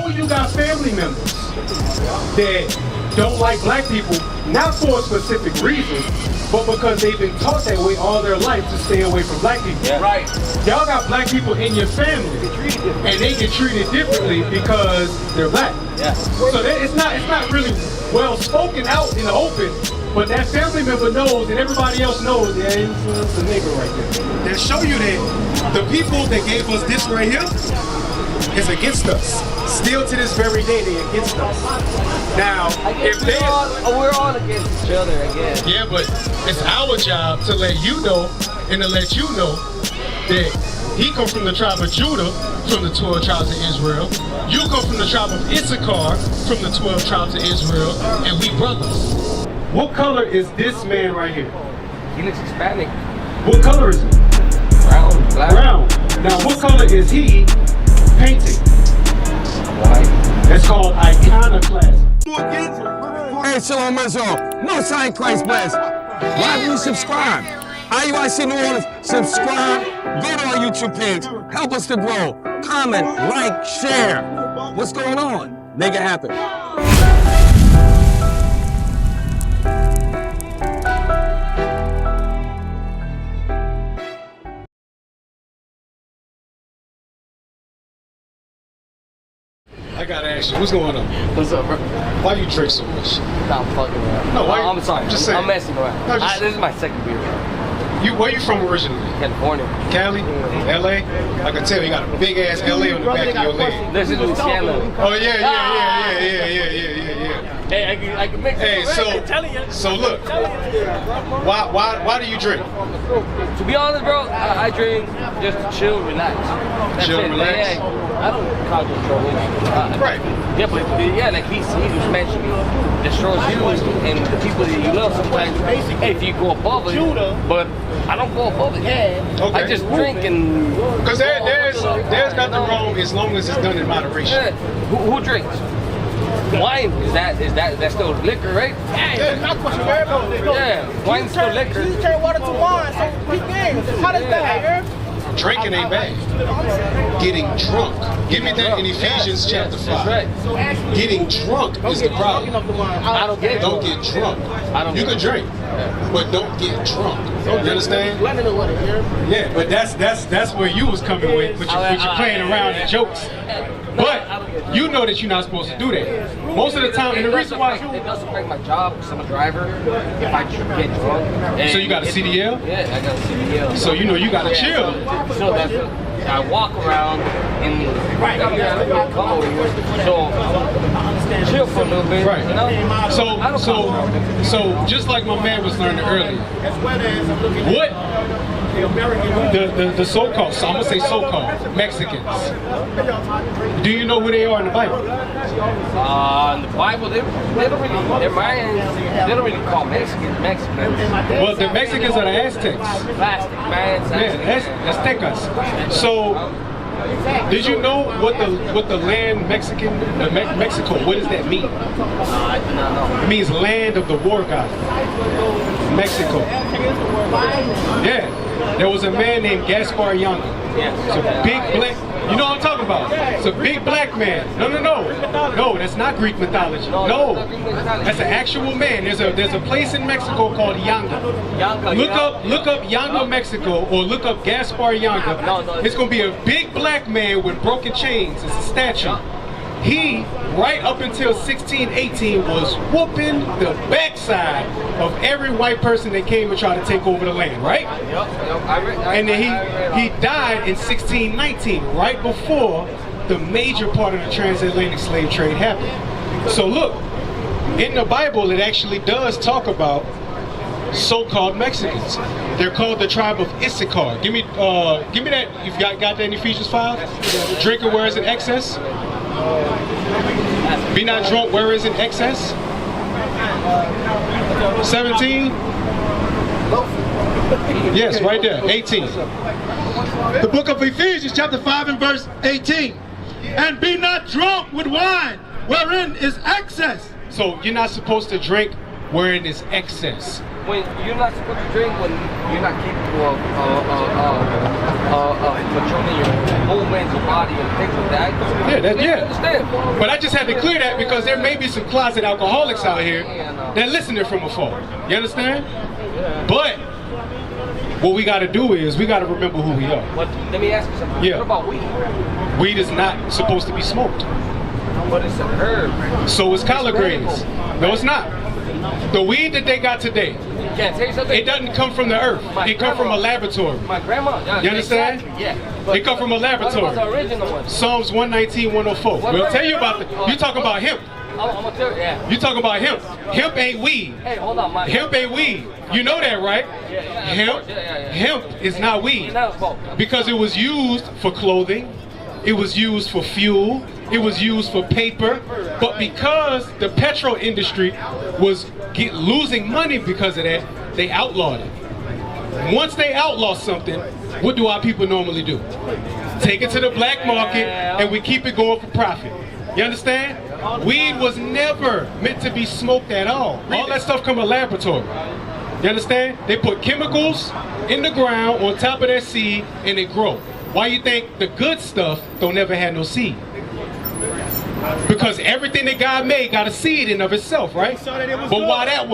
know you got family members that don't like black people, not for a specific reason, but because they've been taught that way all their life to stay away from black people. Yeah. Right. Y'all got black people in your family, and they get treated differently because they're black. Yeah. So it's not really well spoken out in the open, but that family member knows, and everybody else knows. Yeah, it's a nigga right there. They show you that the people that gave us this right here is against us. Still to this very day, they're against us. Now, if we're all against each other again. Yeah, but it's our job to let you know and to let you know that he comes from the tribe of Judah, from the 12 tribes of Israel. You come from the tribe of Issachar, from the 12 tribes of Israel, and we brothers. What color is this man right here? He looks Hispanic. What color is he? Brown. Black. Brown. Now, what color is he painting? White. That's called iconoclasm. Hey, Shalom Israel. No sign Christ bless. Why do you subscribe? IUIC New Orleans, subscribe. Go to our YouTube page. Help us to grow. Comment, like, share. What's going on? Make it happen. I gotta ask you, what's going on? What's up, bro? Why you drink so much? Nah, I'm fucking around. No, why I'm sorry. Just saying. I'm messing around. No, This is my second beer, bro. Where you from originally? California. Cali? LA? I can tell you got a big ass LA on the back of your leg. This is Louisiana. Oh yeah. Hey, I can mix it. Hey, so look, why do you drink? To be honest, bro, I drink just to chill, relax. That's Chill, it. relax? Yeah, I don't cause control. Right. Yeah, but yeah, like he just mentioned, destroys you and the people that you love sometimes. Hey, if you go above it, but I don't go above it. Yeah. Okay. I just drink and. Because there's nothing wrong as long as it's done in moderation. Yeah. Who drinks? Wine is that still liquor, right? Yeah, not question, Yeah, wine's still liquor. You turn water to wine, so we game. How does that? Drinking ain't bad. Getting drunk. Give me that in Ephesians chapter 5. That's right. Getting drunk is the problem. I don't get Don't get drunk. You can drink, but don't get drunk. You understand? Yeah, but that's where you was coming with you playing around and jokes. But you know that you're not supposed to do that. Most of the time, and the reason why it doesn't affect my job because I'm a driver. If I get drunk, so you got a CDL? Yeah, I got a CDL. So you know you gotta chill. So that's it. I walk around in so chill for a little bit. Right. You know? So just like my man was learning earlier, what the so-called, so I'm gonna say so-called Mexicans, do you know who they are in the Bible? In the Bible, they don't really, they're Mayans, they don't really call Mexicans. Well, the Mexicans are the Aztecs. Plastic, Mayans. Yeah, Aztecas. So, did you know what the land Mexico, what does that mean? I do not know. It means land of the war god. Mexico. Yeah. There was a man named Gaspar Yanga. It's a big black, you know what I'm talking about? It's a big black man. No, that's not Greek mythology. No, that's an actual man. There's a place in Mexico called Yanga. Look up Yanga, Mexico, or look up Gaspar Yanga. It's gonna be a big black man with broken chains. It's a statue. He, right up until 1618, was whooping the backside of every white person that came and tried to take over the land, right? And then he died in 1619, right before the major part of the transatlantic slave trade happened. So look, in the Bible, it actually does talk about so-called Mexicans. They're called the tribe of Issachar. Give me that. You've got that in Ephesians 5. Drinking where is in excess. Be not drunk where is in excess. 17. Yes, right there. 18. The book of Ephesians chapter 5 and verse 18. And be not drunk with wine, wherein is excess. So you're not supposed to drink where it is excess. When you're not supposed to drink when you're not capable of controlling your movements, your body, and things like that. Yeah. Understand. But I just had to clear that because there may be some closet alcoholics out here that listen from afar. You understand? But what we got to do is we got to remember who we are. But let me ask you something. Yeah. What about weed? Weed is not supposed to be smoked. But it's an herb. So is collard greens. No, it's not. The weed that they got today, Can't tell you something? it doesn't come from the earth. It come from a laboratory. My grandma. Yeah, You understand? Exactly, yeah. It come from a laboratory. What about the original one? Psalms 119, 104. We'll tell you about you talking about hemp. I'm gonna tell you, yeah. You talking about hemp. Hemp ain't weed. Hey, hold on, Hemp ain't weed. You know that, right? Hemp is not weed. Because it was used for clothing. It was used for fuel. It was used for paper. But because the petrol industry was losing money because of that, they outlawed it. Once they outlaw something, what do our people normally do? Take it to the black market and we keep it going for profit. You understand? Weed was never meant to be smoked at all. All that stuff come from a laboratory. You understand? They put chemicals in the ground on top of that seed and it grow. Why you think the good stuff don't never have no seed? Because everything that God made got a seed in of itself, right? But why that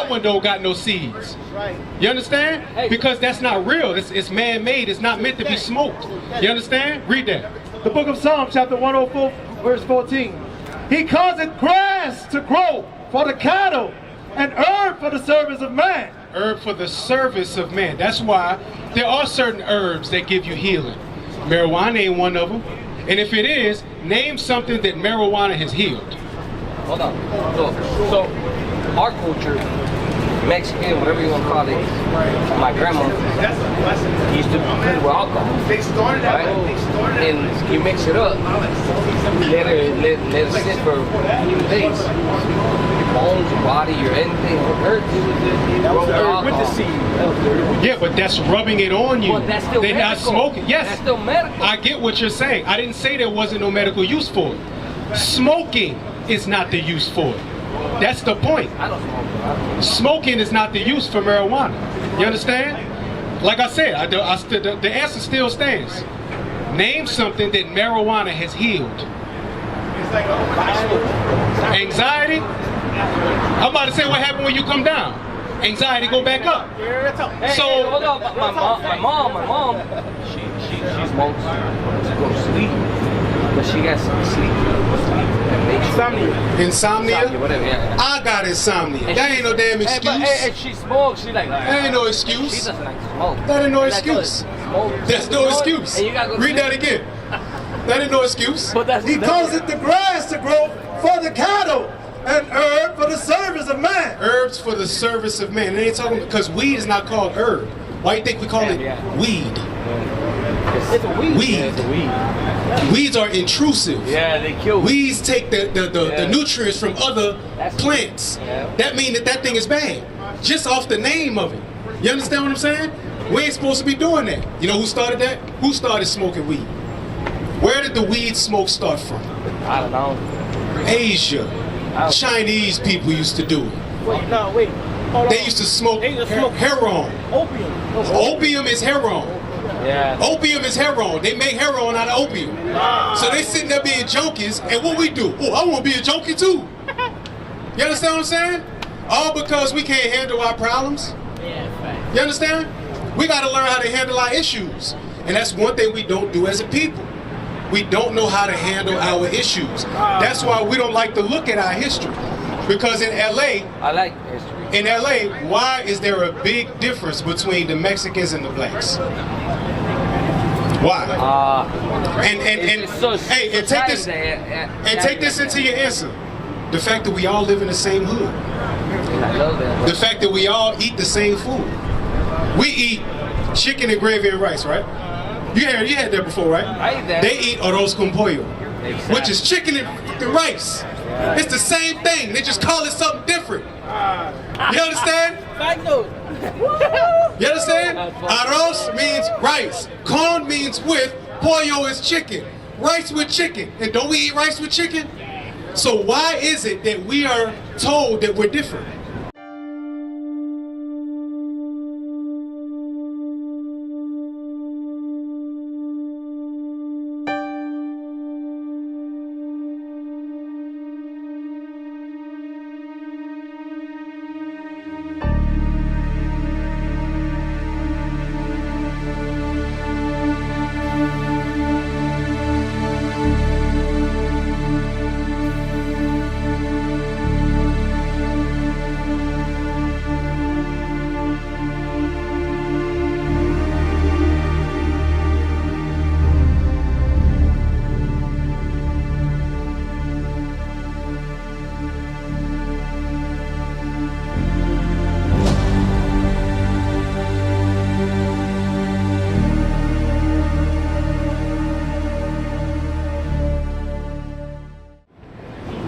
one don't got no seeds? You understand? Because that's not real. It's man-made. It's not meant to be smoked. You understand? Read that. The book of Psalms, chapter 104, verse 14. He causeth grass to grow for the cattle and herb for the service of man. Herb for the service of man. That's why there are certain herbs that give you healing. Marijuana ain't one of them. And if it is, name something that marijuana has healed. Hold on. So our culture, Mexican, whatever you want to call it, my grandma used to put it with alcohol. Right? And you mix it up, let it sit for a few days. Your bones, your body, your anything hurts. With the seed. Yeah, but that's rubbing it on you. Well, that's still They're not medical. smoking. Yes. That's still medical. I get what you're saying. I didn't say there wasn't no medical use for it. Smoking is not the use for it. That's the point. I don't smoke. Smoking is not the use for marijuana. You understand? Like I said, the answer still stands. Name something that marijuana has healed. Anxiety? I'm about to say what happened when you come down. Anxiety go back up. So hold on, my mom, she smokes to go to sleep, but she got some sleep. Insomnia? Whatever, yeah. I got insomnia. That ain't no damn excuse. And she smokes. She like. That ain't no excuse. She doesn't like to smoke. That ain't no Like, excuse. smoke. That's no excuse. And you gotta go Read sleep. that again. That ain't no excuse. But that's He causeth the grass to grow for the cattle and herb for the service of man. Herbs for the service of man. They ain't talking because weed is not called herb. Why you think we call it weed? It's a weed. Weed. Yeah, it's a weed. Weeds are intrusive. Yeah, they kill. Weeds take the nutrients from other plants. Yeah. That means that thing is bad. Just off the name of it. You understand what I'm saying? We ain't supposed to be doing that. You know who started that? Who started smoking weed? Where did the weed smoke start from? I don't know. Asia. Chinese people used to do it. Wait. Hold on. They used to smoke heroin. Opium. Opium is heroin. Yeah. Opium is heroin. They make heroin out of opium. So they sitting there being junkies, and what we do? Oh, I want to be a junkie too. You understand what I'm saying? All because we can't handle our problems. Yeah, fact. You understand? We got to learn how to handle our issues. And that's one thing we don't do as a people. We don't know how to handle our issues. That's why we don't like to look at our history. Because in LA, I like history. in LA, why is there a big difference between the Mexicans and the blacks? Why? And take this into your answer. The fact that we all live in the same hood. I love that. The fact that we all eat the same food. We eat chicken and gravy and rice, right? You had that before, right? I eat that. They eat arroz con pollo, Exactly. which is chicken and fucking rice. It's the same thing. They just call it something different. You understand? Fact note. You understand? Arroz means rice. Con means with. Pollo is chicken. Rice with chicken. And don't we eat rice with chicken? So why is it that we are told that we're different?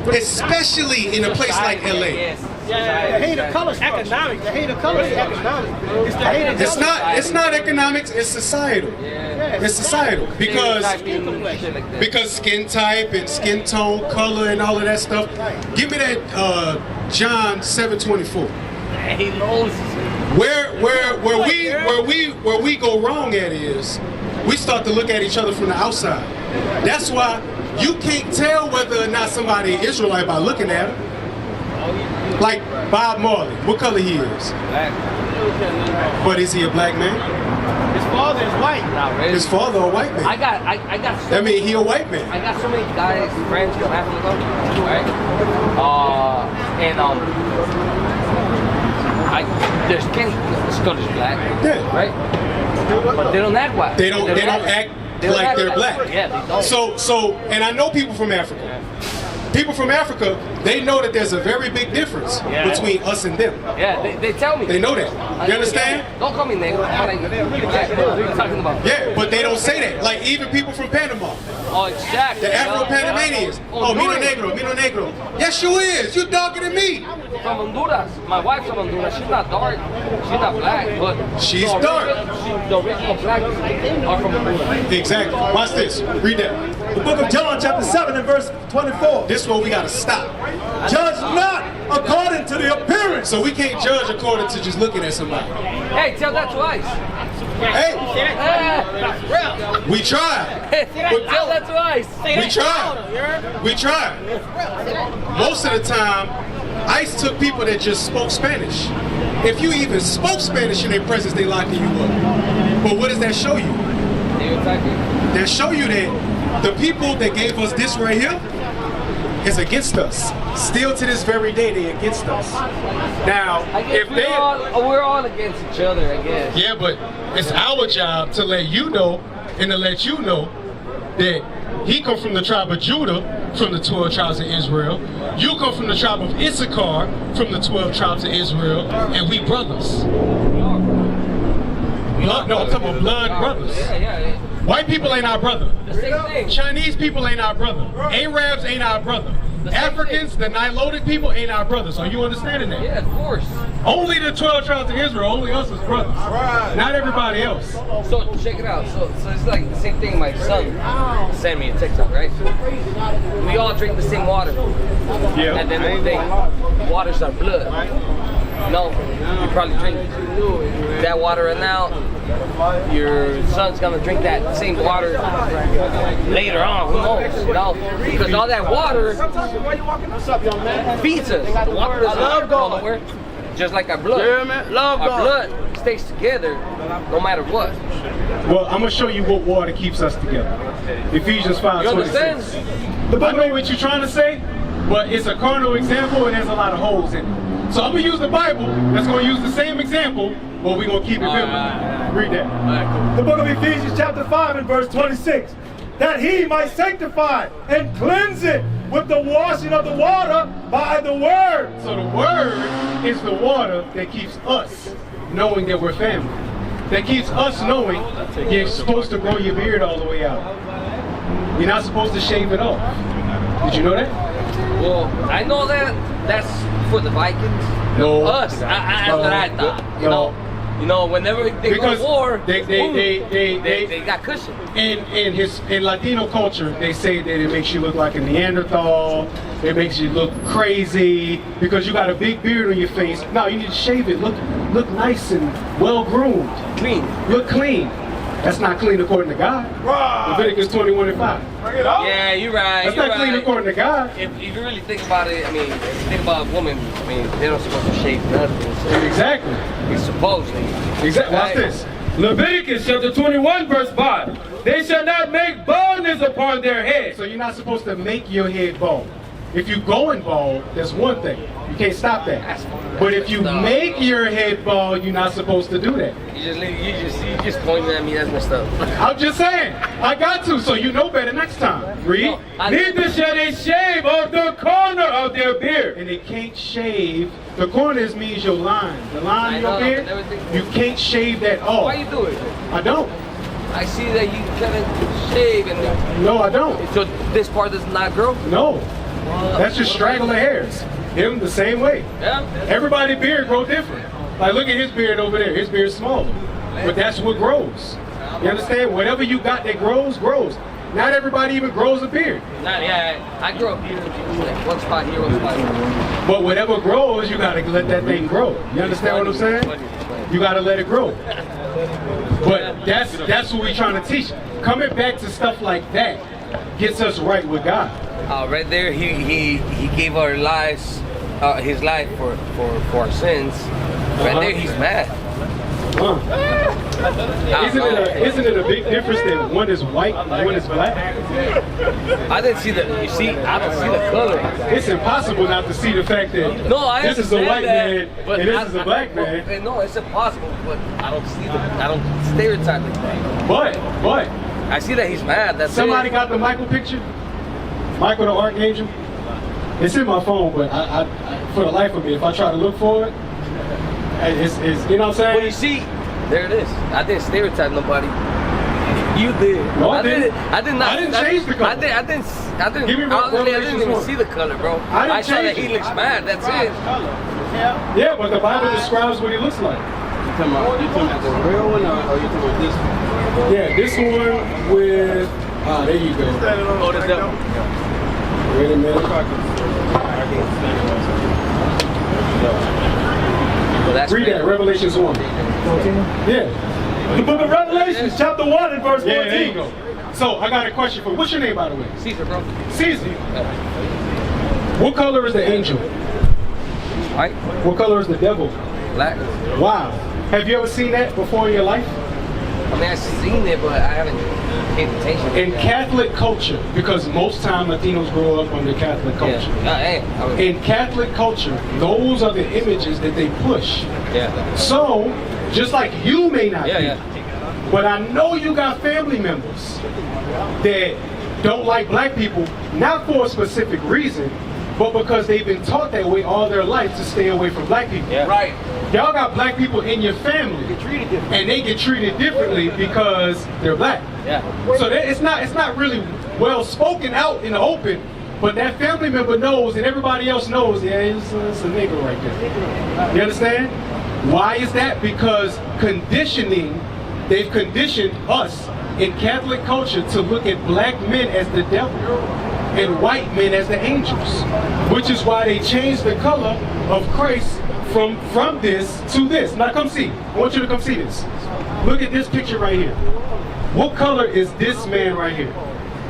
especially in a place like LA. Yes. The hate of color economics. The hate of color is economics. It's the hate of It's not economics, it's societal. It's societal because skin type and skin tone, color and all of that stuff. Give me that John 7:24. He knows. Where we go wrong at is we start to look at each other from the outside. That's why you can't tell whether or not somebody is Israelite by looking at him. Like Bob Marley, what color he is? Black. But is he a black man? His father is white. Not really. His father a white man. I got. That means he a white man. I got so many guys, friends from Africa, right? Their skin color is black, Yeah. right? But they don't act white. They don't act like they're black. Yeah, they don't. So, and I know people from Africa. People from Africa, they know that there's a very big difference between us and them. Yeah, they tell me. They know that. You understand? Don't call me nigga. I'm like, what are you talking about? Yeah, but they don't say that. Like even people from Panama, Oh, exactly. the Afro-Panamanians. Oh, mino negro, mino negro. Yes, you is. You darker than me. From Honduras. My wife's from Honduras. She's not dark. She's not black, but She's the dark. The original black are from Honduras. Exactly. Watch this. Read that. The book of John, chapter 7 and verse 24. This one we gotta stop. Judge not according to the appearance. So we can't judge according to just looking at somebody. Hey, tell that twice. Hey, we tried. Tell that twice. We tried. We tried. Most of the time, ICE took people that just spoke Spanish. If you even spoke Spanish in their presence, they locking you up. But what does that show you? That show you that the people that gave us this right here is against us. Still to this very day, they're against us. Now, if we're all against each other, I guess. yeah, but it's our job to let you know and to let you know that he come from the tribe of Judah, from the 12 tribes of Israel. You come from the tribe of Issachar, from the 12 tribes of Israel, and we brothers. No, I'm talking about blood brothers. Yeah. White people ain't our brother. The same thing. Chinese people ain't our brother. Arabs ain't our brother. Africans, the Nilotic people ain't our brothers. Are you understanding that? Yeah, of course. Only the 12 tribes of Israel, only us is brothers. Not everybody else. So check it out. So it's like the same thing. My son sent me a TikTok, right? We all drink the same water. Yeah. At the end of the day, water's our blood. No, you probably drink that water right now. Your son's gonna drink that same water later on. Who knows? You know, because all that water feeds us. The water doesn't go nowhere. Just like our blood. Our blood stays together no matter what. Well, I'm gonna show you what water keeps us together. Ephesians 5:26. You understand? I know what you're trying to say, but it's a carnal example and there's a lot of holes in it. So I'm gonna use the Bible that's gonna use the same example, but we're gonna keep it biblical. Read that. The book of Ephesians chapter 5 and verse 26. That he might sanctify and cleanse it with the washing of the water by the word. So the word is the water that keeps us knowing that we're family. That keeps us knowing you're supposed to grow your beard all the way out. You're not supposed to shave it off. Did you know that? Well, I know that that's for the Vikings. No. Us. That's what I thought. You know, whenever they go to war, they got cushion. In Latino culture, they say that it makes you look like a Neanderthal. It makes you look crazy because you got a big beard on your face. No, you need to shave it. Look nice and well groomed. Clean. Look clean. That's not clean according to God. Leviticus 21:5. Yeah, you're right. That's not clean according to God. If you really think about it, I mean, if you think about a woman, I mean, they're not supposed to shave nothing. So Exactly. it's supposedly. Exactly. Watch this. Leviticus chapter 21 verse 5. They shall not make baldness upon their head. So you're not supposed to make your head bald. If you go in bald, that's one thing. You can't stop that. But if you make your head bald, you're not supposed to do that. You just pointing at me. That's messed up. I'm just saying. I got to, so you know better next time. Read. Neither shall they shave off the corner of their beard. And they can't shave. The corners means your line. The line in your beard, you can't shave that off. Why you do it? I don't. I see that you kind of shave and No, I don't. so this part does not grow. No. That's just straggler hairs. Him the same way. Yeah. Everybody's beard grow different. Like look at his beard over there. His beard's smaller. But that's what grows. You understand? Whatever you got that grows, grows. Not everybody even grows a beard. I grew up here. Like one spot here, one spot here. But whatever grows, you gotta let that thing grow. You understand what I'm saying? You gotta let it grow. But that's what we're trying to teach. Coming back to stuff like that gets us right with God. Right there, he gave our lives, his life for our sins. Right there, he's mad. Isn't it a big difference that one is white and one is black? I didn't see the. You see, I don't see the color. It's impossible not to see the fact that this is a white man and this is a black man. No, it's impossible, but I don't see I don't stereotype it. But I see that he's mad. That's somebody got the Michael picture. Michael the Archangel. It's in my phone, but I for the life of me, if I try to look for it, it's you know what I'm saying? Well, you see, there it is. I didn't stereotype nobody. You did. No, I didn't. I did not. I didn't change the color. I didn't. Give me Honestly, I didn't even see the color, bro. I saw that he looks mad. That's it. Yeah, but the Bible describes what he looks like. You talking about the real one, or you talking about this one? Yeah, this one with. Ah, there you go. Oh, the devil. Wait a minute. Well, that's read that, Revelations 1. 14? Yeah. The book of Revelation, chapter 1 and verse 14. Yeah, there you go. So, I got a question for you. What's your name, by the way? Caesar, bro. Caesar. What color is the angel? White. What color is the devil? Black. Wow. Have you ever seen that before in your life? I mean, I've seen it, but I haven't paid attention. In Catholic culture, because most time Latinos grow up under Catholic culture. Yeah. In Catholic culture, those are the images that they push. Yeah. So, just like you may not be, Yeah. but I know you got family members that don't like black people, not for a specific reason, but because they've been taught that way all their life to stay away from black people. Yeah. Right. Y'all got black people in your family, and they get treated differently because they're black. Yeah. So it's not really well spoken out in the open, but that family member knows, and everybody else knows. Yeah, it's a nigga right there. You understand? Why is that? Because they've conditioned us in Catholic culture to look at black men as the devil and white men as the angels, which is why they changed the color of Christ from this to this. Now come see. I want you to come see this. Look at this picture right here. What color is this man right here?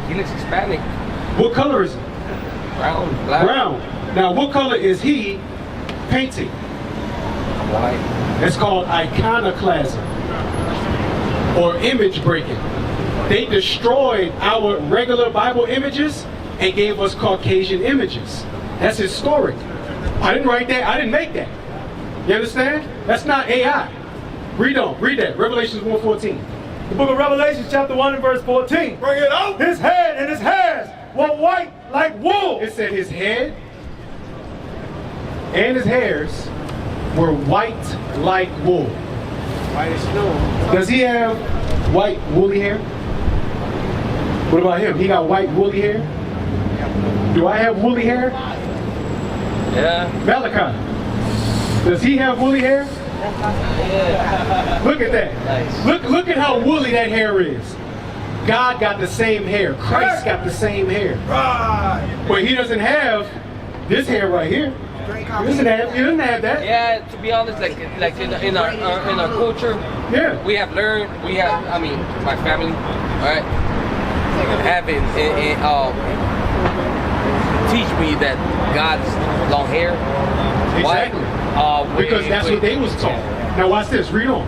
He looks Hispanic. What color is he? Brown. Black. Brown. Now what color is he painting? White. It's called iconoclasm or image breaking. They destroyed our regular Bible images and gave us Caucasian images. That's historic. I didn't write that. I didn't make that. You understand? That's not AI. Read on. Read that. Revelations 1:14. The book of Revelation, chapter 1 and verse 14. Bring it out. His head and his hairs were white like wool. It said his head and his hairs were white like wool. White as snow. Does he have white woolly hair? What about him? He got white woolly hair? Do I have woolly hair? Yeah. Malachi, does he have woolly hair? Yeah. Look at that. Nice. Look at how woolly that hair is. God got the same hair. Christ got the same hair. But he doesn't have this hair right here. He doesn't have that. Yeah, to be honest, like in our culture, Yeah. we have learned. I mean, my family, right, having teach me that God's long hair. Exactly. Because that's what they was taught. Now watch this. Read on.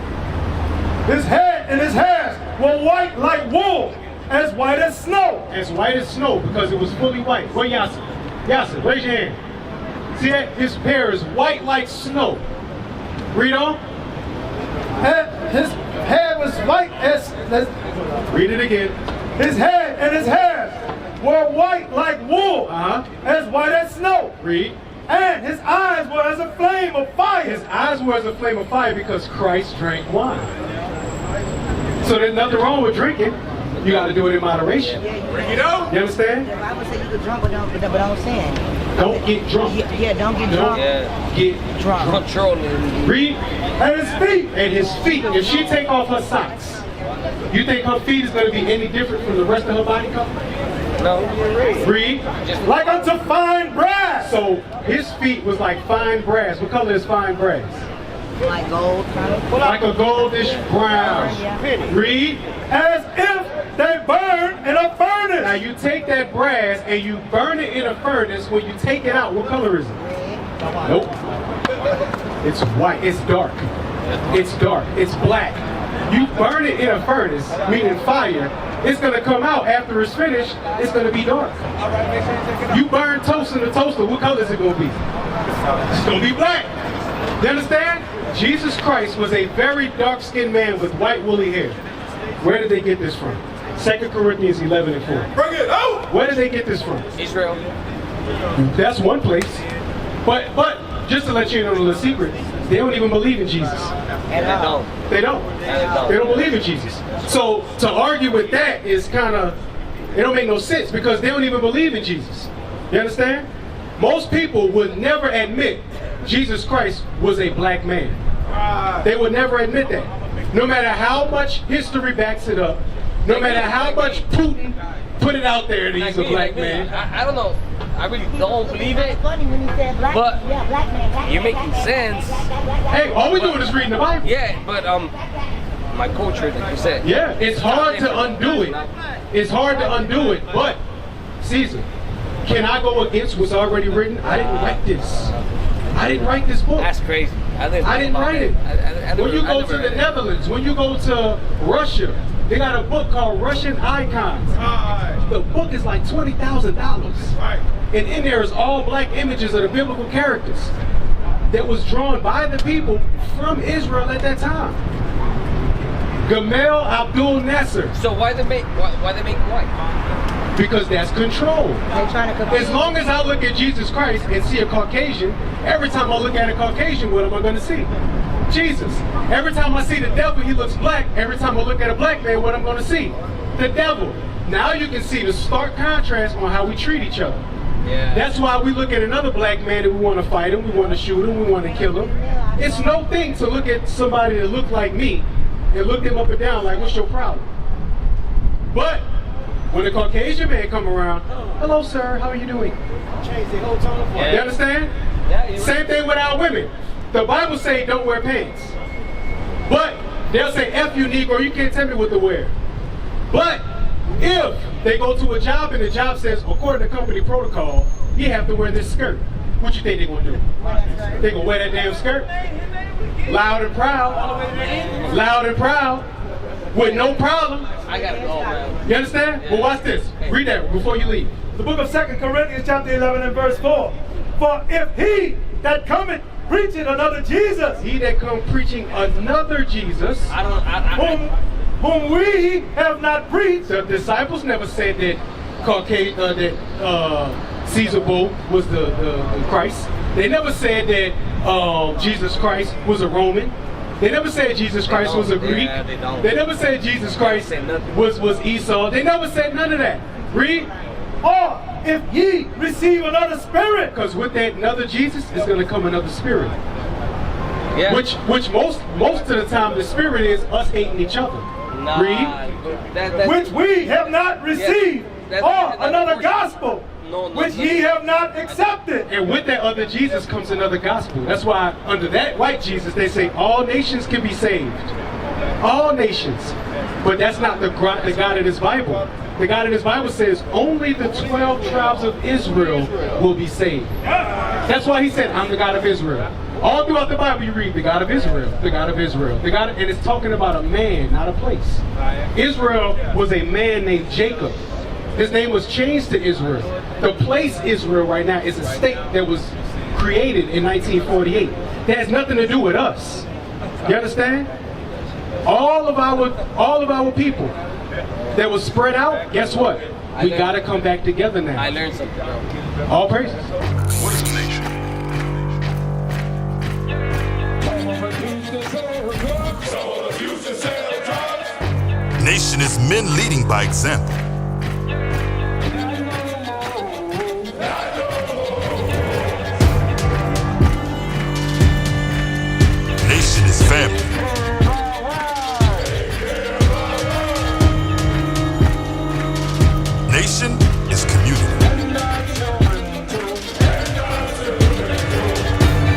His head and his hairs were white like wool, as white as snow. As white as snow because it was fully white. Where Yasser? Yasser, raise your hand. See that? His hair is white like snow. Read on. His hair was white as... Read it again. His head and his hairs were white like wool, as white as snow. Read. And his eyes were as a flame of fire. His eyes were as a flame of fire because Christ drank wine. So there's nothing wrong with drinking. You got to do it in moderation. Bring it out. You understand? The Bible says you get drunk, but don't sin. Don't get drunk. Yeah, don't get drunk. Get Drunk. Controlling. Read. At his feet. At his feet. If she take off her socks, you think her feet is going to be any different from the rest of her body color? No. Read. Like unto fine brass. So his feet was like fine brass. What color is fine brass? Like gold, kind of. Like a goldish brown. Yeah. Read. As if they burn in a furnace. Now you take that brass and you burn it in a furnace. When you take it out, what color is it? Nope. It's white. It's dark. It's dark. It's black. You burn it in a furnace, meaning fire. It's going to come out after it's finished. It's going to be dark. You burn toast in a toaster. What color is it going to be? It's going to be black. You understand? Jesus Christ was a very dark-skinned man with white woolly hair. Where did they get this from? 2 Corinthians 11 and 4. Bring it out. Where did they get this from? Israel. That's one place. But just to let you know a little secret, they don't even believe in Jesus. And they don't. They don't. They don't believe in Jesus. So to argue with that is kind of, it don't make no sense because they don't even believe in Jesus. You understand? Most people would never admit Jesus Christ was a black man. They would never admit that. No matter how much history backs it up, no matter how much Putin put it out there that he's a black man. I don't know. I really don't believe it. Funny when he said black. But yeah, black man. you're making sense. Hey, all we're doing is reading the Bible. Yeah, but my culture, like you said. Yeah, it's hard to undo it. It's hard to undo it, but Caesar, can I go against what's already written? I didn't write this. I didn't write this book. That's crazy. I didn't write it. When you go to the Netherlands, when you go to Russia, they got a book called Russian Icons. The book is like $20,000. And in there is all black images of the biblical characters that was drawn by the people from Israel at that time. Gamal Abdul Nasser. So why they make white? Because that's control. They're trying to confuse. As long as I look at Jesus Christ and see a Caucasian, every time I look at a Caucasian, what am I going to see? Jesus. Every time I see the devil, he looks black. Every time I look at a black man, what I'm going to see? The devil. Now you can see the stark contrast on how we treat each other. Yeah. That's why we look at another black man and we want to fight him, we want to shoot him, we want to kill him. It's no thing to look at somebody that look like me and look them up and down like, what's your problem? But when a Caucasian man come around, hello sir, how are you doing? Change the whole tone of voice. You understand? Yeah, Same thing with our women. The Bible say don't wear pants. But they'll say, F you Negro, you can't tell me what to wear. But if they go to a job and the job says, according to company protocol, you have to wear this skirt, what you think they're going to do? They going to wear that damn skirt? Loud and proud. Loud and proud. With no problem. I gotta go, man. You understand? Well, watch this. Read that before you leave. The book of 2 Corinthians chapter 11 and verse 4. For if he that cometh preaching another Jesus, He that come preaching another Jesus, whom we have not preached, the disciples never said that Caesar Bull was the Christ. They never said that Jesus Christ was a Roman. They never said Jesus Christ was a Greek. Yeah, they don't. They never said Jesus Christ was Esau. They never said none of that. Read. or if ye receive another spirit. Because with that another Jesus is going to come another spirit. Yeah. Which most of the time the spirit is us hating each other. Nah, Read. Which we have not received, or another gospel, which ye have not accepted. And with that other Jesus comes another gospel. That's why under that white Jesus they say all nations can be saved. All nations. But that's not the God of this Bible. The God of this Bible says only the 12 tribes of Israel will be saved. That's why he said, I'm the God of Israel. All throughout the Bible you read the God of Israel, the God of Israel, and it's talking about a man, not a place. Israel was a man named Jacob. His name was changed to Israel. The place Israel right now is a state that was created in 1948. That has nothing to do with us. You understand? All of our people that was spread out, guess what? We got to come back together now. I learned something. All praises. What is a nation? Nation is men leading by example. Nation is family. Nation is community.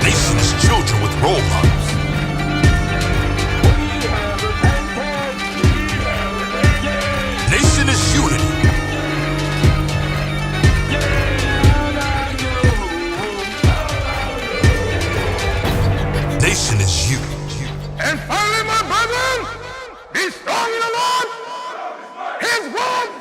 Nation is children with role models. Nation is unity. Nation is you. And finally, my brethren, be strong in the Lord, His word